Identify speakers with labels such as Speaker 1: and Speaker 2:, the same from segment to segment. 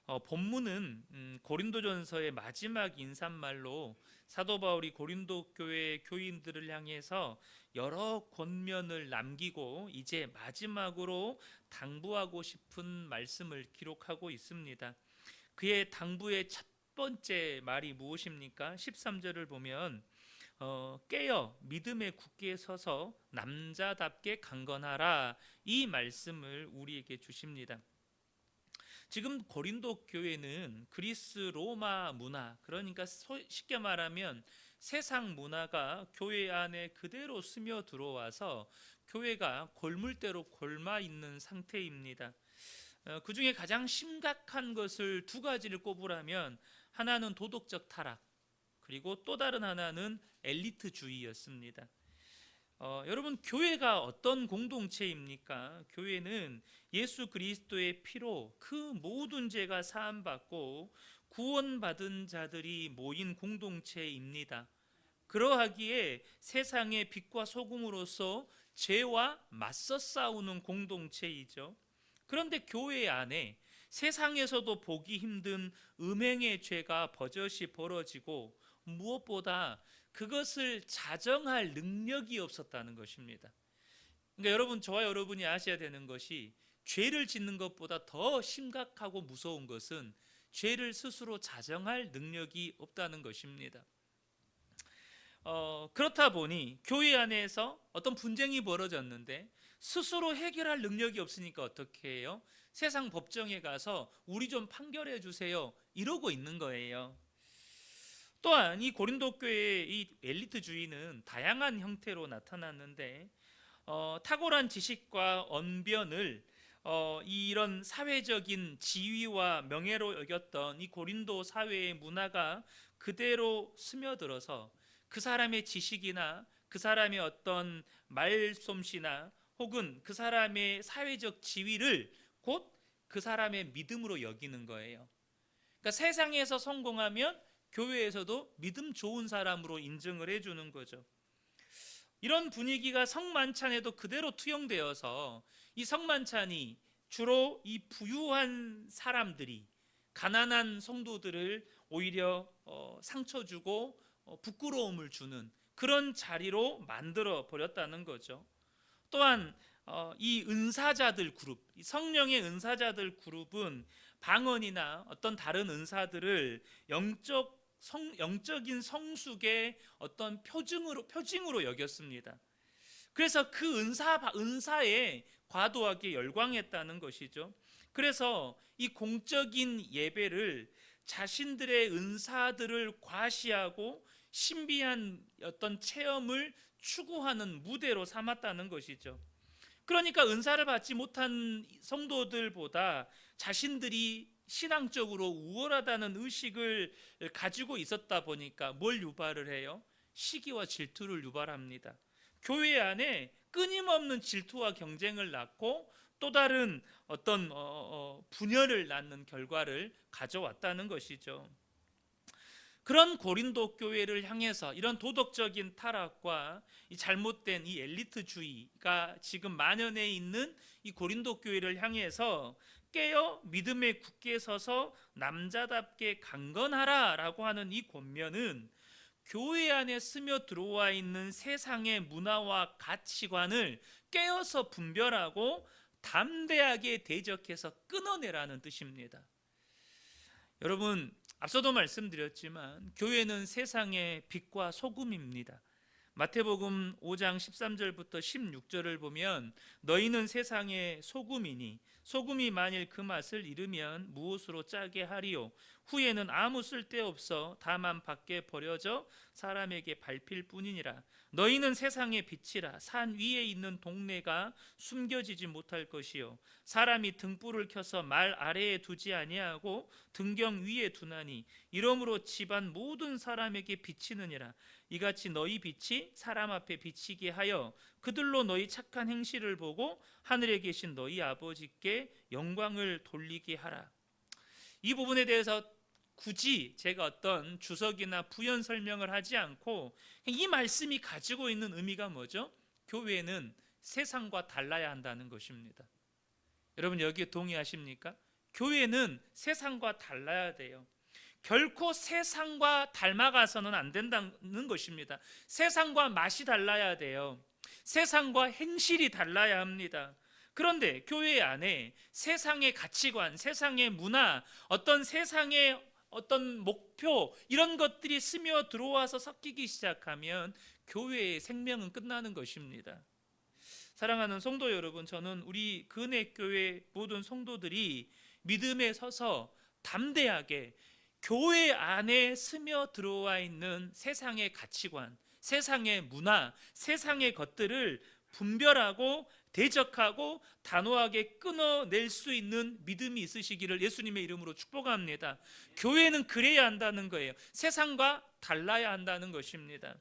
Speaker 1: 본문은 고린도전서의 마지막 인사말로 사도 바울이 고린도 교회 교인들을 향해서 여러 권면을 남기고 이제 마지막으로 당부하고 싶은 말씀을 기록하고 있습니다. 그의 당부의 첫 번째 말이 무엇입니까? 13절을 보면 깨어 믿음에 굳게 서서 남자답게 강건하라, 이 말씀을 우리에게 주십니다. 지금 고린도 교회는 그리스 로마 문화, 그러니까 쉽게 말하면 세상 문화가 교회 안에 그대로 스며 들어와서 교회가 골물대로 골마 있는 상태입니다. 그 중에 가장 심각한 것을 두 가지를 꼽으라면 하나는 도덕적 타락, 그리고 또 다른 하나는 엘리트주의였습니다. 여러분, 교회가 어떤 공동체입니까? 교회는 예수 그리스도의 피로 그 모든 죄가 사함받고 구원받은 자들이 모인 공동체입니다. 그러하기에 세상의 빛과 소금으로서 죄와 맞서 싸우는 공동체이죠. 그런데 교회 안에 세상에서도 보기 힘든 음행의 죄가 버젓이 벌어지고 무엇보다 그것을 자정할 능력이 없었다는 것입니다. 그러니까 여러분, 저와 여러분이 아셔야 되는 것이 죄를 짓는 것보다 더 심각하고 무서운 것은 죄를 스스로 자정할 능력이 없다는 것입니다. 그렇다 보니 교회 안에서 어떤 분쟁이 벌어졌는데 스스로 해결할 능력이 없으니까 어떻게 해요? 세상 법정에 가서 우리 좀 판결해 주세요, 이러고 있는 거예요. 또한 이 고린도 교회의 이 엘리트주의는 다양한 형태로 나타났는데 탁월한 지식과 언변을 이런 사회적인 지위와 명예로 여겼던 이 고린도 사회의 문화가 그대로 스며들어서 그 사람의 지식이나 그 사람의 어떤 말솜씨나 혹은 그 사람의 사회적 지위를 곧 그 사람의 믿음으로 여기는 거예요. 그러니까 세상에서 성공하면 교회에서도 믿음 좋은 사람으로 인정을 해주는 거죠. 이런 분위기가 성만찬에도 그대로 투영되어서 이 성만찬이 주로 이 부유한 사람들이 가난한 성도들을 오히려 상처 주고 부끄러움을 주는 그런 자리로 만들어 버렸다는 거죠. 또한 이 은사자들 그룹, 이 성령의 은사자들 그룹은 방언이나 어떤 다른 은사들을 영적인 성숙의 어떤 표징으로 여겼습니다. 그래서 그 은사에 과도하게 열광했다는 것이죠. 그래서 이 공적인 예배를 자신들의 은사들을 과시하고 신비한 어떤 체험을 추구하는 무대로 삼았다는 것이죠. 그러니까 은사를 받지 못한 성도들보다 자신들이 신앙적으로 우월하다는 의식을 가지고 있었다 보니까 뭘 유발을 해요? 시기와 질투를 유발합니다. 교회 안에 끊임없는 질투와 경쟁을 낳고 또 다른 어떤 분열을 낳는 결과를 가져왔다는 것이죠. 그런 고린도 교회를 향해서 이런 도덕적인 타락과 이 잘못된 이 엘리트주의가 지금 만연해 있는 이 고린도 교회를 향해서 깨어 믿음에 굳게 서서 남자답게 강건하라 라고 하는 이 권면은 교회 안에 스며 들어와 있는 세상의 문화와 가치관을 깨어서 분별하고 담대하게 대적해서 끊어내라는 뜻입니다. 여러분, 앞서도 말씀드렸지만 교회는 세상의 빛과 소금입니다. 마태복음 5장 13절부터 16절을 보면 너희는 세상의 소금이니 소금이 만일 그 맛을 잃으면 무엇으로 짜게 하리요? 후에는 아무 쓸데없어 다만 밖에 버려져 사람에게 밟힐 뿐이니라. 너희는 세상의 빛이라. 산 위에 있는 동네가 숨겨지지 못할 것이요 사람이 등불을 켜서 말 아래에 두지 아니하고 등경 위에 두나니 이러므로 집안 모든 사람에게 비치느니라. 이같이 너희 빛이 사람 앞에 비치게 하여 그들로 너희 착한 행실을 보고 하늘에 계신 너희 아버지께 영광을 돌리게 하라. 이 부분에 대해서 굳이 제가 어떤 주석이나 부연 설명을 하지 않고 이 말씀이 가지고 있는 의미가 뭐죠? 교회는 세상과 달라야 한다는 것입니다. 여러분, 여기에 동의하십니까? 교회는 세상과 달라야 돼요. 결코 세상과 닮아가서는 안 된다는 것입니다. 세상과 맛이 달라야 돼요. 세상과 행실이 달라야 합니다. 그런데 교회 안에 세상의 가치관, 세상의 문화, 어떤 세상의 어떤 목표, 이런 것들이 스며 들어와서 섞이기 시작하면 교회의 생명은 끝나는 것입니다. 사랑하는 성도 여러분, 저는 우리 근혜교회 모든 성도들이 믿음에 서서 담대하게 교회 안에 스며 들어와 있는 세상의 가치관, 세상의 문화, 세상의 것들을 분별하고 대적하고 단호하게 끊어낼 수 있는 믿음이 있으시기를 예수님의 이름으로 축복합니다. 교회는 그래야 한다는 거예요. 세상과 달라야 한다는 것입니다.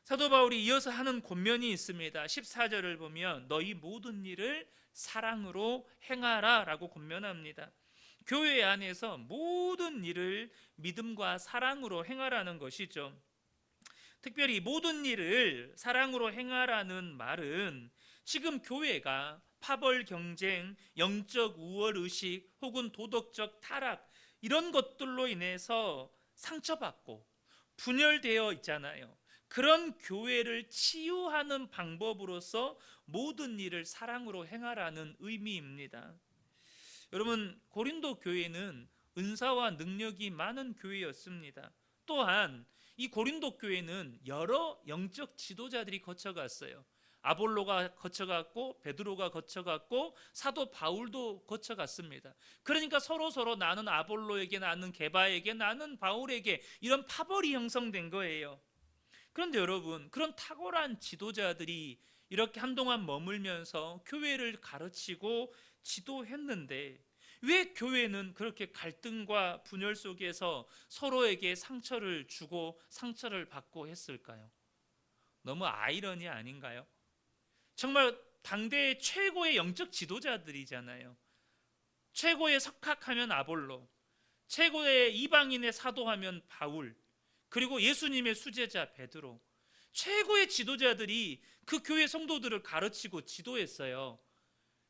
Speaker 1: 사도 바울이 이어서 하는 권면이 있습니다. 14절을 보면 너희 모든 일을 사랑으로 행하라 라고 권면합니다. 교회 안에서 모든 일을 믿음과 사랑으로 행하라는 것이죠. 특별히 모든 일을 사랑으로 행하라는 말은 지금 교회가 파벌 경쟁, 영적 우월 의식 혹은 도덕적 타락, 이런 것들로 인해서 상처받고 분열되어 있잖아요. 그런 교회를 치유하는 방법으로서 모든 일을 사랑으로 행하라는 의미입니다. 여러분, 고린도 교회는 은사와 능력이 많은 교회였습니다. 또한 이 고린도 교회는 여러 영적 지도자들이 거쳐갔어요. 아볼로가 거쳐갔고 베드로가 거쳐갔고 사도 바울도 거쳐갔습니다. 그러니까 서로 나는 아볼로에게, 나는 게바에게, 나는 바울에게, 이런 파벌이 형성된 거예요. 그런데 여러분, 그런 탁월한 지도자들이 이렇게 한동안 머물면서 교회를 가르치고 지도했는데 왜 교회는 그렇게 갈등과 분열 속에서 서로에게 상처를 주고 상처를 받고 했을까요? 너무 아이러니 아닌가요? 정말 당대의 최고의 영적 지도자들이잖아요. 최고의 석학하면 아볼로, 최고의 이방인의 사도하면 바울, 그리고 예수님의 수제자 베드로, 최고의 지도자들이 그 교회 성도들을 가르치고 지도했어요.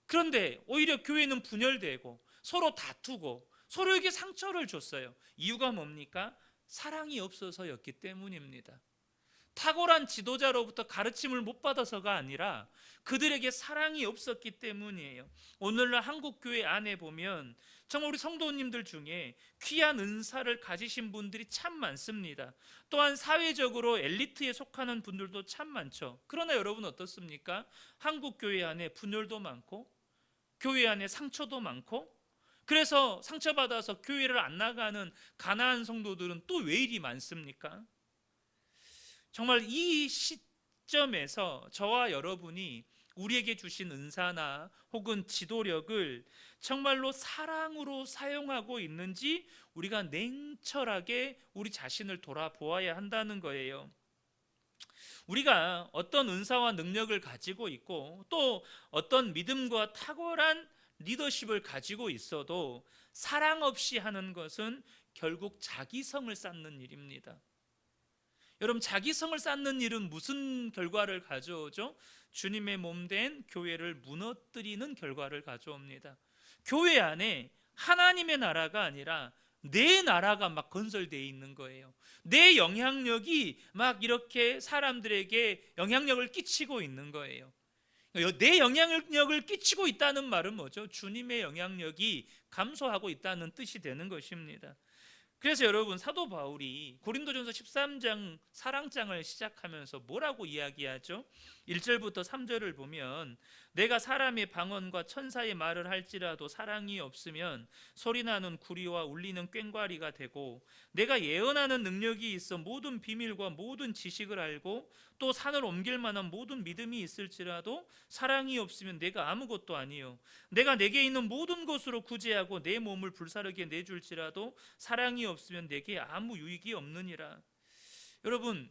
Speaker 1: 그런데 오히려 교회는 분열되고 서로 다투고 서로에게 상처를 줬어요. 이유가 뭡니까? 사랑이 없어서였기 때문입니다. 탁월한 지도자로부터 가르침을 못 받아서가 아니라 그들에게 사랑이 없었기 때문이에요. 오늘날 한국교회 안에 보면 정말 우리 성도님들 중에 귀한 은사를 가지신 분들이 참 많습니다. 또한 사회적으로 엘리트에 속하는 분들도 참 많죠. 그러나 여러분 어떻습니까? 한국교회 안에 분열도 많고 교회 안에 상처도 많고, 그래서 상처받아서 교회를 안 나가는 가난한 성도들은 또 왜 이리 많습니까? 정말 이 시점에서 저와 여러분이 우리에게 주신 은사나 혹은 지도력을 정말로 사랑으로 사용하고 있는지 우리가 냉철하게 우리 자신을 돌아보아야 한다는 거예요. 우리가 어떤 은사와 능력을 가지고 있고 또 어떤 믿음과 탁월한 리더십을 가지고 있어도 사랑 없이 하는 것은 결국 자기성을 쌓는 일입니다. 여러분, 자기성을 쌓는 일은 무슨 결과를 가져오죠? 주님의 몸된 교회를 무너뜨리는 결과를 가져옵니다. 교회 안에 하나님의 나라가 아니라 내 나라가 막 건설되어 있는 거예요. 내 영향력이 막 이렇게 사람들에게 영향력을 끼치고 있는 거예요. 내 영향력을 끼치고 있다는 말은 뭐죠? 주님의 영향력이 감소하고 있다는 뜻이 되는 것입니다. 그래서 여러분, 사도 바울이 고린도전서 13장 사랑장을 시작하면서 뭐라고 이야기하죠? 1절부터 3절을 보면 내가 사람의 방언과 천사의 말을 할지라도 사랑이 없으면 소리나는 구리와 울리는 꽹과리가 되고, 내가 예언하는 능력이 있어 모든 비밀과 모든 지식을 알고 또 산을 옮길 만한 모든 믿음이 있을지라도 사랑이 없으면 내가 아무것도 아니요, 내가 내게 있는 모든 것으로 구제하고 내 몸을 불사르게 내줄지라도 사랑이 없으면 내게 아무 유익이 없느니라. 여러분,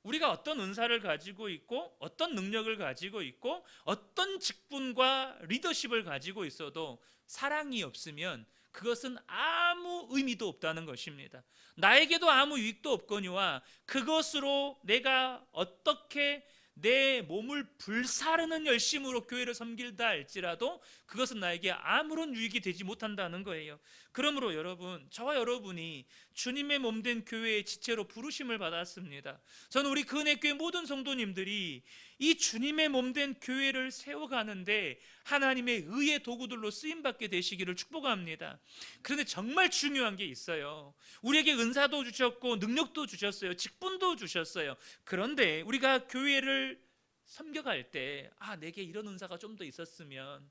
Speaker 1: 우리가 어떤 은사를 가지고 있고 어떤 능력을 가지고 있고 어떤 직분과 리더십을 가지고 있어도 사랑이 없으면 그것은 아무 의미도 없다는 것입니다. 나에게도 아무 유익도 없거니와 그것으로 내가 어떻게 내 몸을 불사르는 열심으로 교회를 섬길다 할지라도 그것은 나에게 아무런 유익이 되지 못한다는 거예요. 그러므로 여러분, 저와 여러분이 주님의 몸된 교회의 지체로 부르심을 받았습니다. 저는 우리 근혜교회 모든 성도님들이 이 주님의 몸된 교회를 세워가는데 하나님의 의의 도구들로 쓰임받게 되시기를 축복합니다. 그런데 정말 중요한 게 있어요. 우리에게 은사도 주셨고 능력도 주셨어요. 직분도 주셨어요. 그런데 우리가 교회를 섬겨갈 때 내게 이런 은사가 좀 더 있었으면,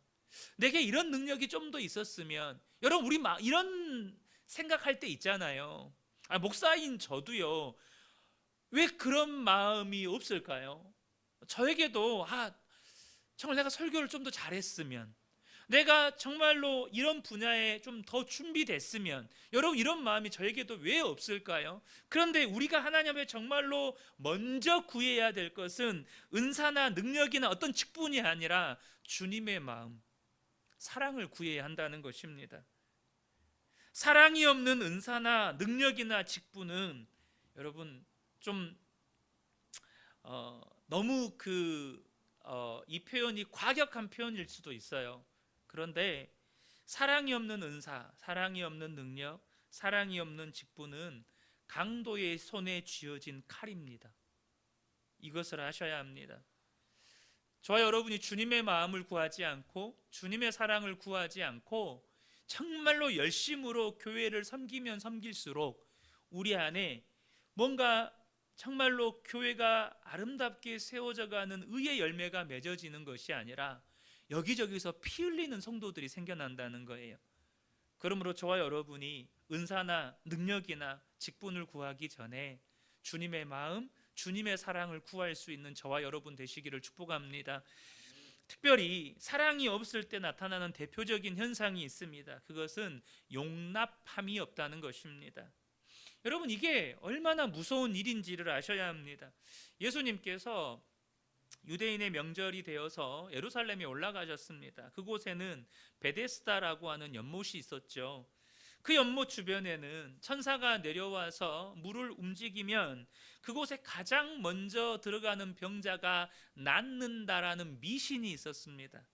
Speaker 1: 내게 이런 능력이 좀 더 있었으면, 여러분 우리 이런 생각할 때 있잖아요. 목사인 저도요. 왜 그런 마음이 없을까요? 저에게도 정말 내가 설교를 좀 더 잘했으면, 내가 정말로 이런 분야에 좀 더 준비됐으면, 여러분 이런 마음이 저에게도 왜 없을까요? 그런데 우리가 하나님 앞에 정말로 먼저 구해야 될 것은 은사나 능력이나 어떤 직분이 아니라 주님의 마음, 사랑을 구해야 한다는 것입니다. 사랑이 없는 은사나 능력이나 직분은 여러분 좀 너무 이 표현이 과격한 표현일 수도 있어요. 그런데 사랑이 없는 은사, 사랑이 없는 능력, 사랑이 없는 직분은 강도의 손에 쥐어진 칼입니다. 이것을 아셔야 합니다. 저와 여러분이 주님의 마음을 구하지 않고 주님의 사랑을 구하지 않고 정말로 열심으로 교회를 섬기면 섬길수록 우리 안에 뭔가 정말로 교회가 아름답게 세워져가는 의의 열매가 맺어지는 것이 아니라 여기저기서 피 흘리는 성도들이 생겨난다는 거예요. 그러므로 저와 여러분이 은사나 능력이나 직분을 구하기 전에 주님의 마음, 주님의 사랑을 구할 수 있는 저와 여러분 되시기를 축복합니다. 특별히 사랑이 없을 때 나타나는 대표적인 현상이 있습니다. 그것은 용납함이 없다는 것입니다. 여러분 이게 얼마나 무서운 일인지를 아셔야 합니다. 예수님께서 유대인의 명절이 되어서 예루살렘에 올라가셨습니다. 그곳에는 베데스다라고 하는 연못이 있었죠. 그 연못 주변에는 천사가 내려와서 물을 움직이면 그곳에 가장 먼저 들어가는 병자가 낫는다라는 미신이 있었습니다.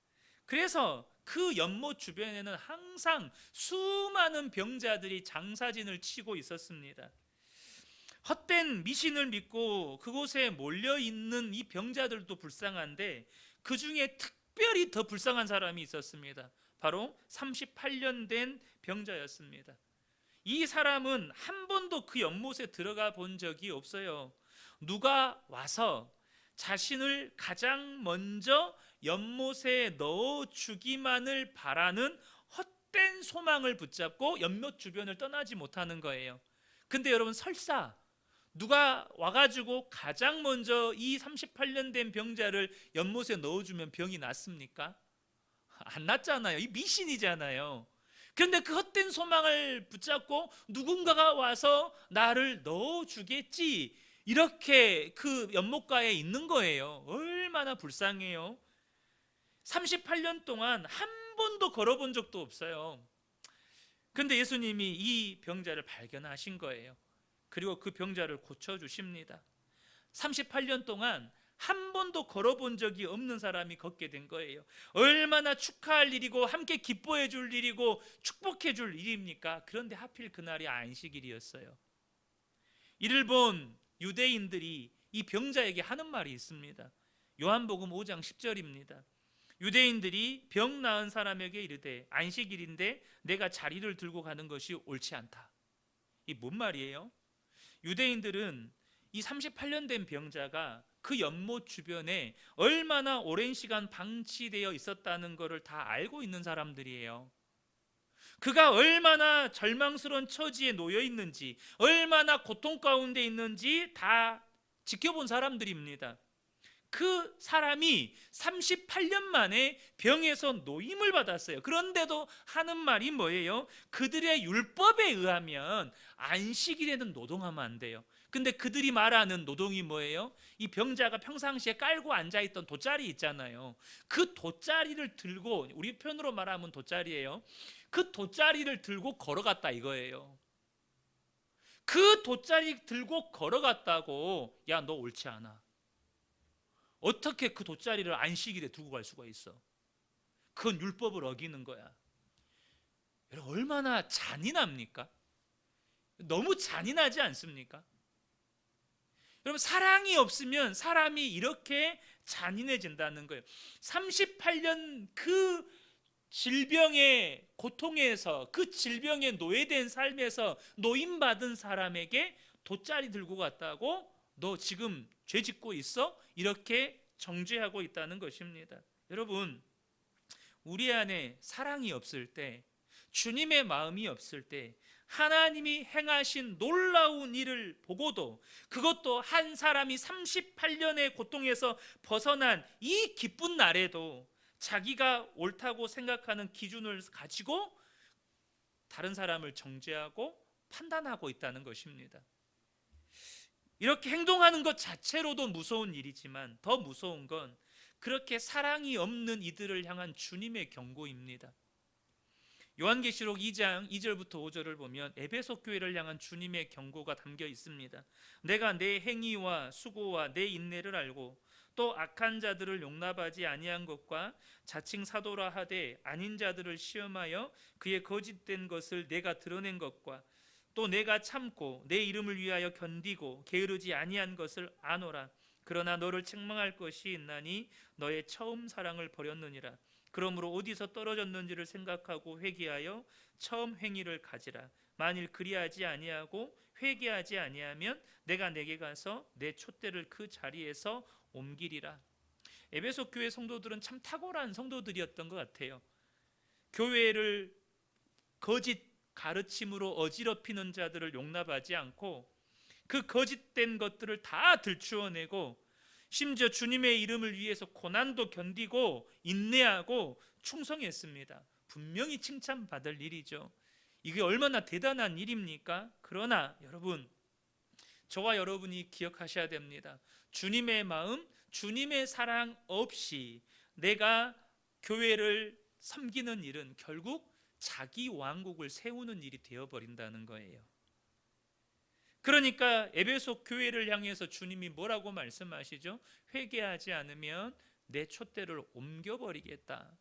Speaker 1: 그래서 그 연못 주변에는 항상 수많은 병자들이 장사진을 치고 있었습니다. 헛된 미신을 믿고 그곳에 몰려있는 이 병자들도 불쌍한데 그 중에 특별히 더 불쌍한 사람이 있었습니다. 바로 38년 된 병자였습니다. 이 사람은 한 번도 그 연못에 들어가 본 적이 없어요. 누가 와서 자신을 가장 먼저 연못에 넣어주기만을 바라는 헛된 소망을 붙잡고 연못 주변을 떠나지 못하는 거예요. 근데 여러분 설사 누가 와가지고 가장 먼저 이 38년 된 병자를 연못에 넣어주면 병이 낫습니까? 안 낫잖아요. 이 미신이잖아요. 그런데 그 헛된 소망을 붙잡고 누군가가 와서 나를 넣어주겠지, 이렇게 그 연못가에 있는 거예요. 얼마나 불쌍해요. 38년 동안 한 번도 걸어본 적도 없어요. 그런데 예수님이 이 병자를 발견하신 거예요. 그리고 그 병자를 고쳐주십니다. 38년 동안 한 번도 걸어본 적이 없는 사람이 걷게 된 거예요. 얼마나 축하할 일이고 함께 기뻐해 줄 일이고 축복해 줄 일입니까? 그런데 하필 그날이 안식일이었어요. 이를 본 유대인들이 이 병자에게 하는 말이 있습니다. 요한복음 5장 10절입니다. 유대인들이 병 나은 사람에게 이르되 안식일인데 내가 자리를 들고 가는 것이 옳지 않다. 이 뭔 말이에요? 유대인들은 이 38년 된 병자가 그 연못 주변에 얼마나 오랜 시간 방치되어 있었다는 것을 다 알고 있는 사람들이에요. 그가 얼마나 절망스러운 처지에 놓여 있는지, 얼마나 고통 가운데 있는지 다 지켜본 사람들입니다. 그 사람이 38년 만에 병에서 노임을 받았어요. 그런데도 하는 말이 뭐예요? 그들의 율법에 의하면 안식일에는 노동하면 안 돼요. 근데 그들이 말하는 노동이 뭐예요? 이 병자가 평상시에 깔고 앉아있던 돗자리 있잖아요. 그 돗자리를 들고, 우리 편으로 말하면 돗자리예요. 그 돗자리를 들고 걸어갔다 이거예요. 그 돗자리 들고 걸어갔다고 야 너 옳지 않아. 어떻게 그 돗자리를 안식일에 두고 갈 수가 있어? 그건 율법을 어기는 거야. 여러분, 얼마나 잔인합니까? 너무 잔인하지 않습니까? 여러분, 사랑이 없으면 사람이 이렇게 잔인해진다는 거예요. 38년 그 질병의 고통에서, 그 질병에 노예된 삶에서 노임받은 사람에게 돗자리 들고 갔다고 너 지금 죄 짓고 있어? 이렇게 정죄하고 있다는 것입니다. 여러분, 우리 안에 사랑이 없을 때, 주님의 마음이 없을 때, 하나님이 행하신 놀라운 일을 보고도, 그것도 한 사람이 38년의 고통에서 벗어난 이 기쁜 날에도 자기가 옳다고 생각하는 기준을 가지고 다른 사람을 정죄하고 판단하고 있다는 것입니다. 이렇게 행동하는 것 자체로도 무서운 일이지만 더 무서운 건 그렇게 사랑이 없는 이들을 향한 주님의 경고입니다. 요한계시록 2장 2절부터 5절을 보면 에베소 교회를 향한 주님의 경고가 담겨 있습니다. 내가 내 행위와 수고와 내 인내를 알고 또 악한 자들을 용납하지 아니한 것과 자칭 사도라 하되 아닌 자들을 시험하여 그의 거짓된 것을 내가 드러낸 것과 또 내가 참고 내 이름을 위하여 견디고 게으르지 아니한 것을 아노라. 그러나 너를 책망할 것이 있나니 너의 처음 사랑을 버렸느니라. 그러므로 어디서 떨어졌는지를 생각하고 회개하여 처음 행위를 가지라. 만일 그리하지 아니하고 회개하지 아니하면 내가 내게 가서 내 촛대를 그 자리에서 옮기리라. 에베소 교회 성도들은 참 탁월한 성도들이었던 것 같아요. 교회를 거짓 가르침으로 어지럽히는 자들을 용납하지 않고 그 거짓된 것들을 다 들추어내고 심지어 주님의 이름을 위해서 고난도 견디고 인내하고 충성했습니다. 분명히 칭찬받을 일이죠. 이게 얼마나 대단한 일입니까? 그러나 여러분, 저와 여러분이 기억하셔야 됩니다. 주님의 마음, 주님의 사랑 없이 내가 교회를 섬기는 일은 결국 자기 왕국을 세우는 일이 되어버린다는 거예요. 그러니까 에베소 교회를 향해서 주님이 뭐라고 말씀하시죠? 회개하지 않으면 내 촛대를 옮겨버리겠다.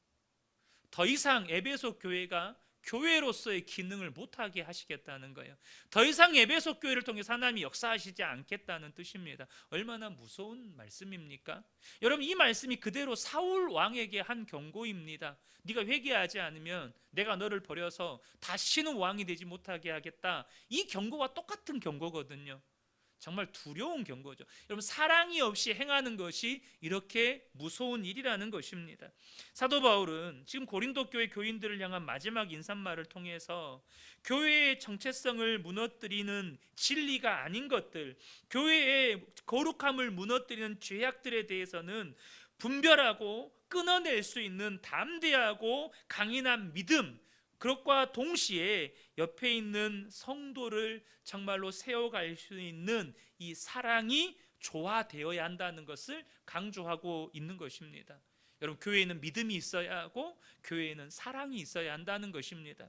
Speaker 1: 더 이상 에베소 교회가 교회로서의 기능을 못하게 하시겠다는 거예요. 더 이상 에베소 교회를 통해서 하나님이 역사하시지 않겠다는 뜻입니다. 얼마나 무서운 말씀입니까? 여러분, 이 말씀이 그대로 사울 왕에게 한 경고입니다. 네가 회개하지 않으면 내가 너를 버려서 다시는 왕이 되지 못하게 하겠다. 이 경고와 똑같은 경고거든요. 정말 두려운 경고죠. 여러분, 사랑이 없이 행하는 것이 이렇게 무서운 일이라는 것입니다. 사도 바울은 지금 고린도 교회 교인들을 향한 마지막 인사말을 통해서 교회의 정체성을 무너뜨리는 진리가 아닌 것들, 교회의 거룩함을 무너뜨리는 죄악들에 대해서는 분별하고 끊어낼 수 있는 담대하고 강인한 믿음, 그것과 동시에 옆에 있는 성도를 정말로 세워갈 수 있는 이 사랑이 조화되어야 한다는 것을 강조하고 있는 것입니다. 여러분, 교회에는 믿음이 있어야 하고 교회에는 사랑이 있어야 한다는 것입니다.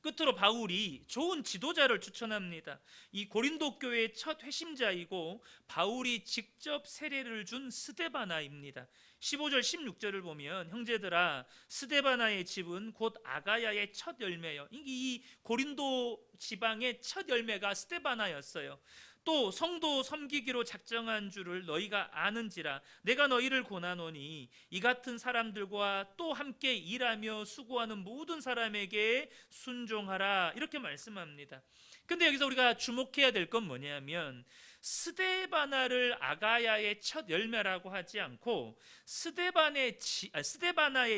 Speaker 1: 끝으로 바울이 좋은 지도자를 추천합니다. 이 고린도 교회의 첫 회심자이고 바울이 직접 세례를 준 스데바나입니다. 15절 16절을 보면 형제들아, 스데바나의 집은 곧 아가야의 첫 열매요. 이 고린도 지방의 첫 열매가 스데바나였어요. 또 성도 섬기기로 작정한 줄을 너희가 아는지라. 내가 너희를 권하노니 이 같은 사람들과 또 함께 일하며 수고하는 모든 사람에게 순종하라. 이렇게 말씀합니다. 근데 여기서 우리가 주목해야 될 건 뭐냐면 스데바나를 아가야의 첫 열매라고 하지 않고 스데바나의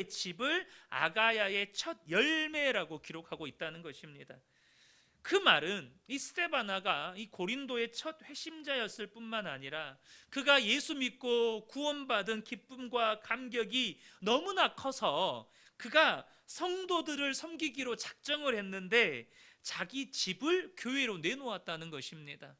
Speaker 1: 집을 아가야의 첫 열매라고 기록하고 있다는 것입니다. 그 말은 이 스데바나가 이 고린도의 첫 회심자였을 뿐만 아니라 그가 예수 믿고 구원받은 기쁨과 감격이 너무나 커서 그가 성도들을 섬기기로 작정을 했는데 자기 집을 교회로 내놓았다는 것입니다.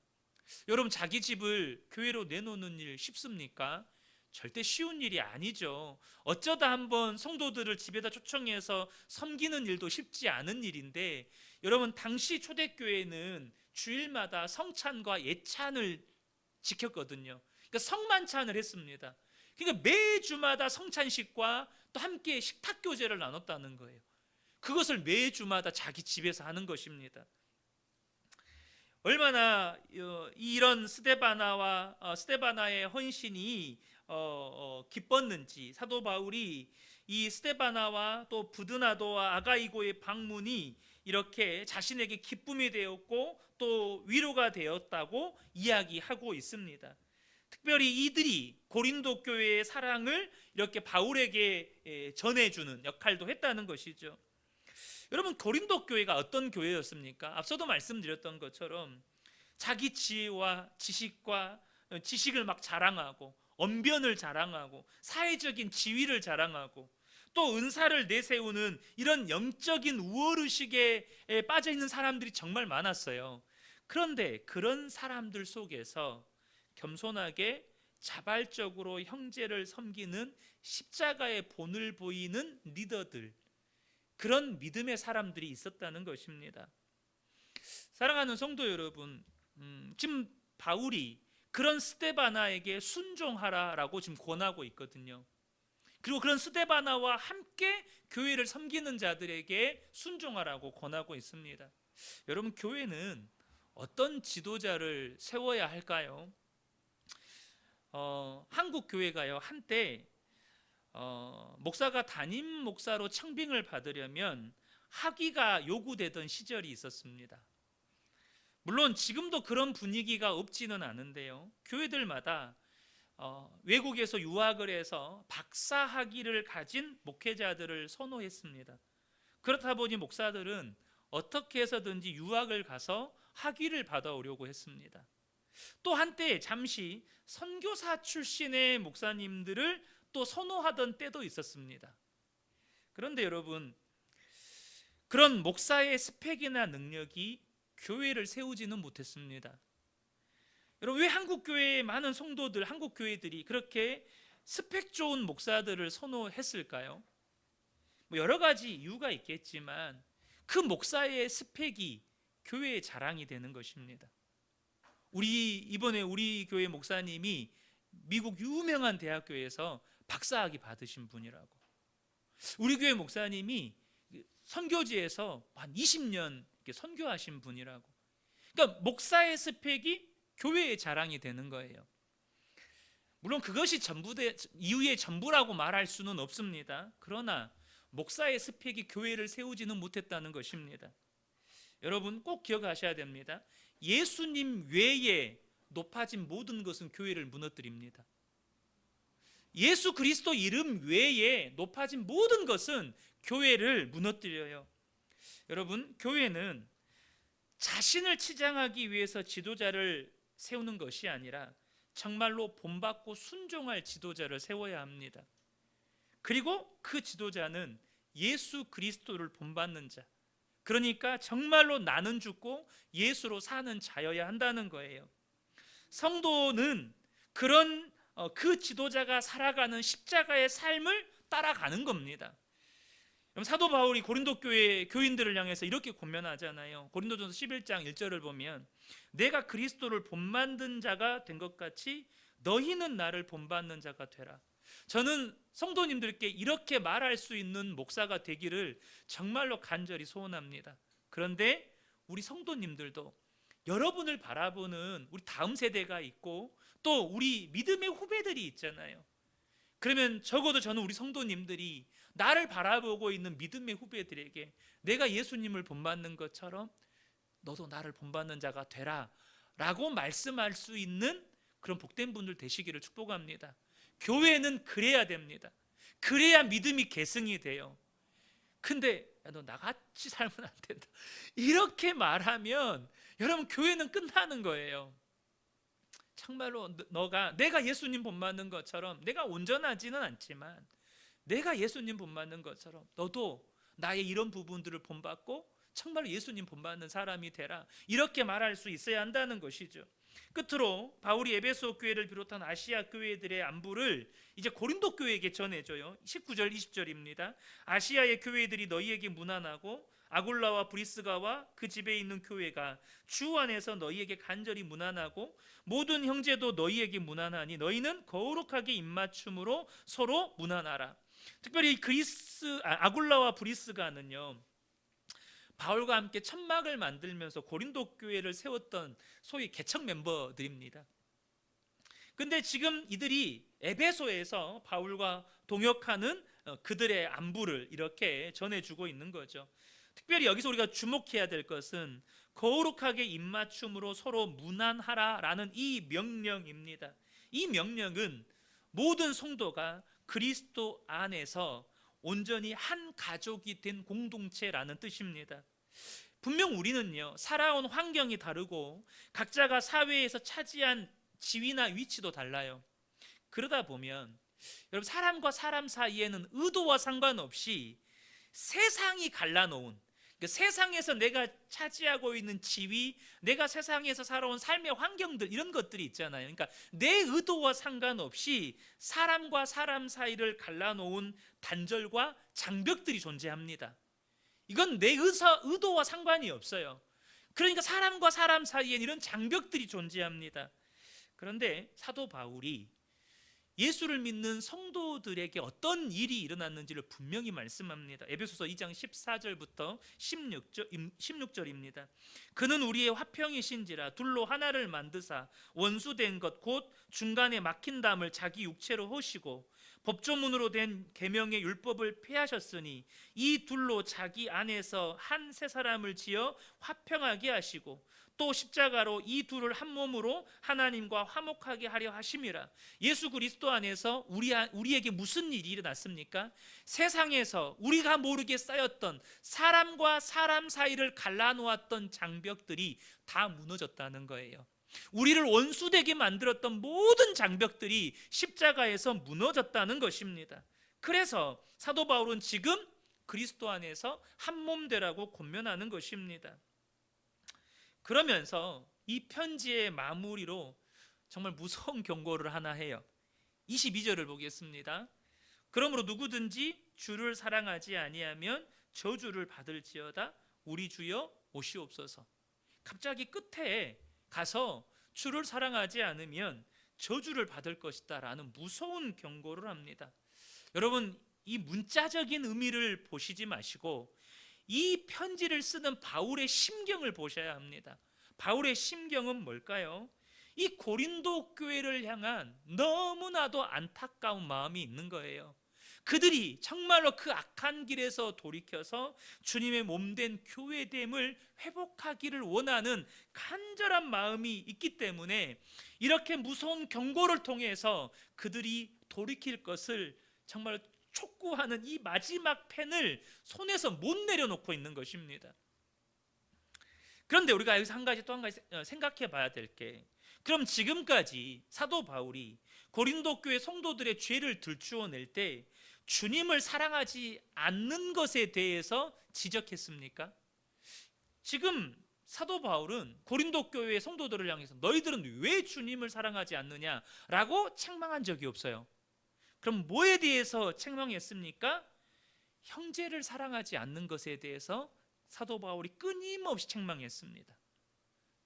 Speaker 1: 여러분, 자기 집을 교회로 내놓는 일 쉽습니까? 절대 쉬운 일이 아니죠. 어쩌다 한번 성도들을 집에다 초청해서 섬기는 일도 쉽지 않은 일인데, 여러분, 당시 초대교회는 주일마다 성찬과 예찬을 지켰거든요. 그러니까 성만찬을 했습니다. 그러니까 매주마다 성찬식과 또 함께 식탁 교제를 나눴다는 거예요. 그것을 매주마다 자기 집에서 하는 것입니다. 얼마나 이런 스데바나의 헌신이 기뻤는지 사도 바울이 이 스데바나와 또 부드나도와 아가이고의 방문이 이렇게 자신에게 기쁨이 되었고 또 위로가 되었다고 이야기하고 있습니다. 특별히 이들이 고린도 교회의 사랑을 이렇게 바울에게 전해주는 역할도 했다는 것이죠. 여러분, 고린도 교회가 어떤 교회였습니까? 앞서도 말씀드렸던 것처럼 자기 지혜와 지식을 막 자랑하고 언변을 자랑하고 사회적인 지위를 자랑하고 또 은사를 내세우는 이런 영적인 우월의식에 빠져 있는 사람들이 정말 많았어요. 그런데 그런 사람들 속에서 겸손하게 자발적으로 형제를 섬기는 십자가의 본을 보이는 리더들, 그런 믿음의 사람들이 있었다는 것입니다. 사랑하는 성도 여러분, 지금 바울이 그런 스데바나에게 순종하라라고 지금 권하고 있거든요. 그리고 그런 스데바나와 함께 교회를 섬기는 자들에게 순종하라고 권하고 있습니다. 여러분, 교회는 어떤 지도자를 세워야 할까요? 한국 교회가요, 한때 목사가 담임 목사로 청빙을 받으려면 학위가 요구되던 시절이 있었습니다. 물론 지금도 그런 분위기가 없지는 않은데요, 교회들마다 외국에서 유학을 해서 박사 학위를 가진 목회자들을 선호했습니다. 그렇다 보니 목사들은 어떻게 해서든지 유학을 가서 학위를 받아오려고 했습니다. 또 한때 잠시 선교사 출신의 목사님들을 또 선호하던 때도 있었습니다. 그런데 여러분, 그런 목사의 스펙이나 능력이 교회를 세우지는 못했습니다. 여러분, 왜 한국 교회의 많은 성도들, 한국 교회들이 그렇게 스펙 좋은 목사들을 선호했을까요? 여러 가지 이유가 있겠지만 그 목사의 스펙이 교회의 자랑이 되는 것입니다. 이번에 우리 교회 목사님이 미국 유명한 대학교에서 박사학위 받으신 분이라고, 우리 교회 목사님이 선교지에서 한 20년 선교하신 분이라고. 그러니까 목사의 스펙이 교회의 자랑이 되는 거예요. 물론 그것이 이유의 전부라고 말할 수는 없습니다. 그러나 목사의 스펙이 교회를 세우지는 못했다는 것입니다. 여러분, 꼭 기억하셔야 됩니다. 예수님 외에 높아진 모든 것은 교회를 무너뜨립니다. 예수 그리스도 이름 외에 높아진 모든 것은 교회를 무너뜨려요. 여러분, 교회는 자신을 치장하기 위해서 지도자를 세우는 것이 아니라 정말로 본받고 순종할 지도자를 세워야 합니다. 그리고 그 지도자는 예수 그리스도를 본받는 자, 그러니까 정말로 나는 죽고 예수로 사는 자여야 한다는 거예요. 성도는 그 지도자가 살아가는 십자가의 삶을 따라가는 겁니다. 사도 바울이 고린도 교회 교인들을 향해서 이렇게 권면하잖아요. 고린도전서 11장 1절을 보면 내가 그리스도를 본받는 자가 된 것 같이 너희는 나를 본받는 자가 되라. 저는 성도님들께 이렇게 말할 수 있는 목사가 되기를 정말로 간절히 소원합니다. 그런데 우리 성도님들도 여러분을 바라보는 우리 다음 세대가 있고 또 우리 믿음의 후배들이 있잖아요. 그러면 적어도 저는 우리 성도님들이 나를 바라보고 있는 믿음의 후배들에게 내가 예수님을 본받는 것처럼 너도 나를 본받는 자가 되라 라고 말씀할 수 있는 그런 복된 분들 되시기를 축복합니다. 교회는 그래야 됩니다. 그래야 믿음이 계승이 돼요. 근데 너 나같이 살면 안 된다, 이렇게 말하면 여러분, 교회는 끝나는 거예요. 정말로 내가 예수님 본받는 것처럼, 내가 온전하지는 않지만 내가 예수님 본받는 것처럼 너도 나의 이런 부분들을 본받고 정말로 예수님 본받는 사람이 되라, 이렇게 말할 수 있어야 한다는 것이죠. 끝으로 바울이 에베소 교회를 비롯한 아시아 교회들의 안부를 이제 고린도 교회에게 전해줘요. 19절 20절입니다. 아시아의 교회들이 너희에게 문안하고 아굴라와 브리스가와 그 집에 있는 교회가 주 안에서 너희에게 간절히 문안하고 모든 형제도 너희에게 문안하니 너희는 거룩하게 입맞춤으로 서로 문안하라. 특별히 아굴라와 브리스가는요, 바울과 함께 천막을 만들면서 고린도 교회를 세웠던 소위 개척 멤버들입니다. 근데 지금 이들이 에베소에서 바울과 동역하는 그들의 안부를 이렇게 전해주고 있는 거죠. 특별히 여기서 우리가 주목해야 될 것은 거룩하게 입맞춤으로 서로 문안하라라는 이 명령입니다. 이 명령은 모든 성도가 그리스도 안에서 온전히 한 가족이 된 공동체라는 뜻입니다. 분명 우리는요, 살아온 환경이 다르고 각자가 사회에서 차지한 지위나 위치도 달라요. 그러다 보면 여러분, 사람과 사람 사이에는 의도와 상관없이 세상이 갈라놓은, 그러니까 세상에서 내가 차지하고 있는 지위, 내가 세상에서 살아온 삶의 환경들, 이런 것들이 있잖아요. 그러니까 내 의도와 상관없이 사람과 사람 사이를 갈라놓은 단절과 장벽들이 존재합니다. 이건 내 의도와 상관이 없어요. 그러니까 사람과 사람 사이엔 이런 장벽들이 존재합니다. 그런데 사도 바울이 예수를 믿는 성도들에게 어떤 일이 일어났는지를 분명히 말씀합니다. 에베소서 2장 14절부터 16절입니다. 그는 우리의 화평이신지라 둘로 하나를 만드사 원수된 것 곧 중간에 막힌 담을 자기 육체로 허시고 법조문으로 된 계명의 율법을 폐하셨으니 이 둘로 자기 안에서 한 새 사람을 지어 화평하게 하시고 또 십자가로 이 둘을 한 몸으로 하나님과 화목하게 하려 하심이라. 예수 그리스도 안에서 우리에게 무슨 일이 일어났습니까? 세상에서 우리가 모르게 쌓였던 사람과 사람 사이를 갈라놓았던 장벽들이 다 무너졌다는 거예요. 우리를 원수되게 만들었던 모든 장벽들이 십자가에서 무너졌다는 것입니다. 그래서 사도 바울은 지금 그리스도 안에서 한 몸 되라고 권면하는 것입니다. 그러면서 이 편지의 마무리로 정말 무서운 경고를 하나 해요. 22절을 보겠습니다. 그러므로 누구든지 주를 사랑하지 아니하면 저주를 받을지어다. 우리 주여 오시옵소서. 갑자기 끝에 가서 주를 사랑하지 않으면 저주를 받을 것이다 라는 무서운 경고를 합니다. 여러분, 이 문자적인 의미를 보시지 마시고 이 편지를 쓰는 바울의 심경을 보셔야 합니다. 바울의 심경은 뭘까요? 이 고린도 교회를 향한 너무나도 안타까운 마음이 있는 거예요. 그들이 정말로 그 악한 길에서 돌이켜서 주님의 몸된 교회됨을 회복하기를 원하는 간절한 마음이 있기 때문에 이렇게 무서운 경고를 통해서 그들이 돌이킬 것을 정말 촉구하는 이 마지막 펜을 손에서 못 내려놓고 있는 것입니다. 그런데 우리가 여기서 또 한 가지 생각해 봐야 될 게, 그럼 지금까지 사도 바울이 고린도 교회 성도들의 죄를 들추어낼 때 주님을 사랑하지 않는 것에 대해서 지적했습니까? 지금 사도 바울은 고린도 교회의 성도들을 향해서 너희들은 왜 주님을 사랑하지 않느냐라고 책망한 적이 없어요. 그럼 뭐에 대해서 책망했습니까? 형제를 사랑하지 않는 것에 대해서 사도 바울이 끊임없이 책망했습니다.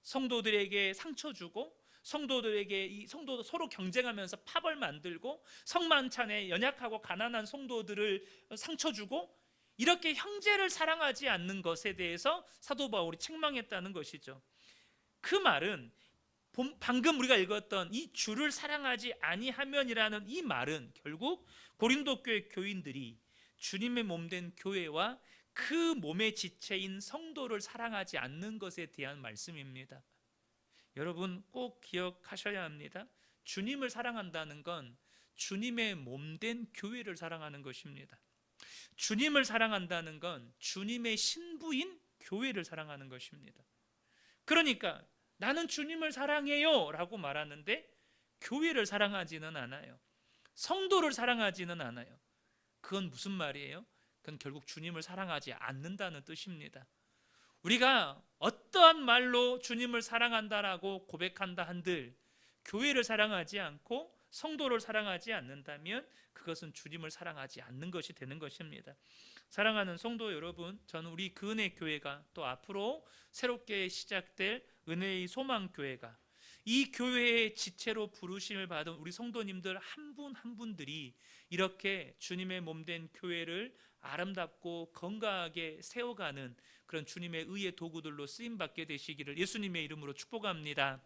Speaker 1: 성도들에게 상처 주고 성도들에게 성도도 서로 경쟁하면서 팝을 만들고 성만찬에 연약하고 가난한 성도들을 상처 주고 이렇게 형제를 사랑하지 않는 것에 대해서 사도 바울이 책망했다는 것이죠. 그 말은 방금 우리가 읽었던 이 주를 사랑하지 아니하면이라는 이 말은 결국 고린도 교회 교인들이 주님의 몸된 교회와 그 몸의 지체인 성도를 사랑하지 않는 것에 대한 말씀입니다. 여러분 꼭 기억하셔야 합니다. 주님을 사랑한다는 건 주님의 몸된 교회를 사랑하는 것입니다. 주님을 사랑한다는 건 주님의 신부인 교회를 사랑하는 것입니다. 그러니까 나는 주님을 사랑해요 라고 말하는데 교회를 사랑하지는 않아요. 성도를 사랑하지는 않아요. 그건 무슨 말이에요? 그건 결국 주님을 사랑하지 않는다는 뜻입니다. 우리가 어떠한 말로 주님을 사랑한다라고 고백한다 한들 교회를 사랑하지 않고 성도를 사랑하지 않는다면 그것은 주님을 사랑하지 않는 것이 되는 것입니다. 사랑하는 성도 여러분, 저는 우리 그은혜 교회가 또 앞으로 새롭게 시작될 은혜의 소망 교회가 이 교회의 지체로 부르심을 받은 우리 성도님들 한 분 한 분들이 이렇게 주님의 몸된 교회를 아름답고 건강하게 세워가는 그런 주님의 의의 도구들로 쓰임받게 되시기를 예수님의 이름으로 축복합니다.